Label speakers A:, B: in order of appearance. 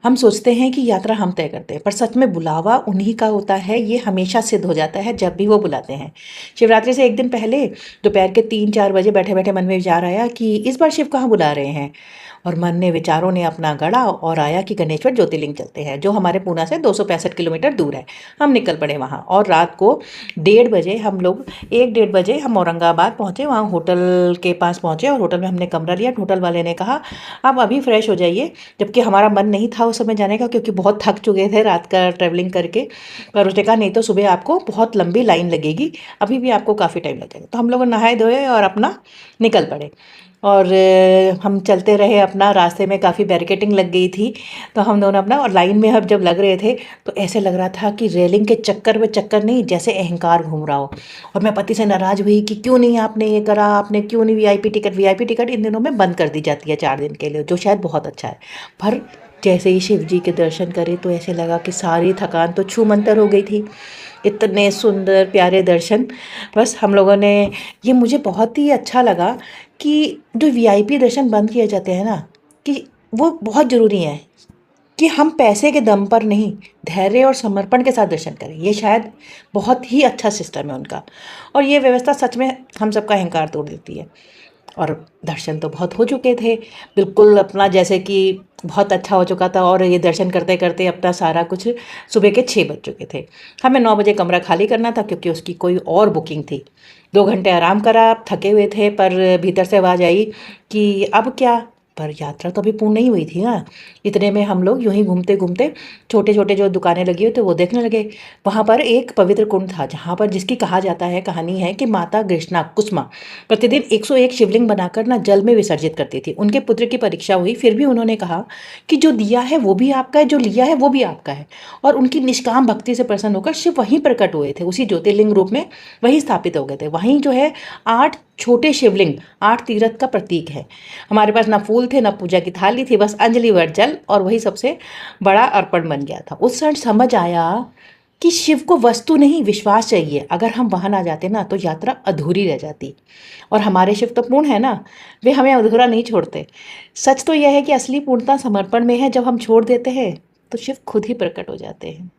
A: हम सोचते हैं कि यात्रा हम तय करते हैं, पर सच में बुलावा उन्हीं का होता है। ये हमेशा सिद्ध हो जाता है जब भी वो बुलाते हैं। शिवरात्रि से एक दिन पहले दोपहर के 3-4 बजे बैठे बैठे मन में विचार आया कि इस बार शिव कहाँ बुला रहे हैं। और मन ने विचारों ने अपना गढ़ा और आया कि गणेश्वर ज्योतिर्लिंग चलते हैं, जो हमारे पूना से 265 किलोमीटर दूर है। हम निकल पड़े वहाँ, और रात को 1:30 बजे हम लोग 1-1:30 बजे हम औरंगाबाद पहुँचे। वहाँ होटल के पास पहुँचे और होटल में हमने कमरा लिया। होटल वाले ने कहा आप अभी फ्रेश हो जाइए, जबकि हमारा मन नहीं था उस समय जाने का, क्योंकि बहुत थक चुके थे रात का ट्रैवलिंग करके। पर उसने कहा नहीं तो सुबह आपको बहुत लंबी लाइन लगेगी, अभी भी आपको काफ़ी टाइम लगेगा। तो हम लोग नहाए धोए और अपना निकल पड़े। और हम चलते रहे अपना। रास्ते में काफ़ी बैरिकेटिंग लग गई थी, तो हम दोनों अपना, और लाइन में हम जब लग रहे थे तो ऐसे लग रहा था कि रेलिंग के चक्कर में चक्कर नहीं, जैसे अहंकार घूम रहा हो। और मैं पति से नाराज़ हुई कि क्यों नहीं आपने ये करा, आपने क्यों नहीं वीआईपी टिकट इन दिनों में बंद कर दी जाती है 4 दिन के लिए, जो शायद बहुत अच्छा है। पर जैसे ही शिव जी के दर्शन करे तो ऐसे लगा कि सारी थकान तो छू मंतर हो गई थी। इतने सुंदर प्यारे दर्शन। बस हम लोगों ने, ये मुझे बहुत ही अच्छा लगा कि जो वीआईपी दर्शन बंद किए जाते हैं ना, कि वो बहुत ज़रूरी हैं, कि हम पैसे के दम पर नहीं, धैर्य और समर्पण के साथ दर्शन करें। ये शायद बहुत ही अच्छा सिस्टम है उनका, और ये व्यवस्था सच में हम सबका अहंकार तोड़ देती है। और दर्शन तो बहुत हो चुके थे, बिल्कुल अपना जैसे कि बहुत अच्छा हो चुका था। और ये दर्शन करते करते अपना सारा कुछ सुबह के 6 बज चुके थे। हमें 9 बजे कमरा खाली करना था, क्योंकि उसकी कोई और बुकिंग थी। 2 घंटे आराम करा, थके हुए थे, पर भीतर से आवाज़ आई कि अब क्या। पर यात्रा तो अभी पूर्ण नहीं हुई थी ना। इतने में हम लोग यूं ही घूमते घूमते छोटे छोटे जो दुकानें लगी हुई थे वो देखने लगे। वहाँ पर एक पवित्र कुंड था, जहाँ पर, जिसकी कहा जाता है, कहानी है कि माता कृष्णा कुसुमा प्रतिदिन 101 शिवलिंग बनाकर ना जल में विसर्जित करती थी। उनके पुत्र की परीक्षा हुई, फिर भी उन्होंने कहा कि जो दिया है वो भी आपका है, जो लिया है वो भी आपका है। और उनकी निष्काम भक्ति से प्रसन्न होकर शिव वहीं प्रकट हुए थे, उसी ज्योतिर्लिंग रूप में वहीं स्थापित हो गए थे। वहीं जो है 8 छोटे शिवलिंग 8 तीर्थ का प्रतीक है। हमारे पास ना फूल थे, ना पूजा की थाली थी, बस अंजलि वर जल, और वही सबसे बड़ा अर्पण बन गया था। उस क्षण समझ आया कि शिव को वस्तु नहीं, विश्वास चाहिए। अगर हम वहाँ ना जाते ना तो यात्रा अधूरी रह जाती। और हमारे शिव तो पूर्ण है ना, वे हमें अधूरा नहीं छोड़ते। सच तो यह है कि असली पूर्णता समर्पण में है। जब हम छोड़ देते हैं तो शिव खुद ही प्रकट हो जाते हैं।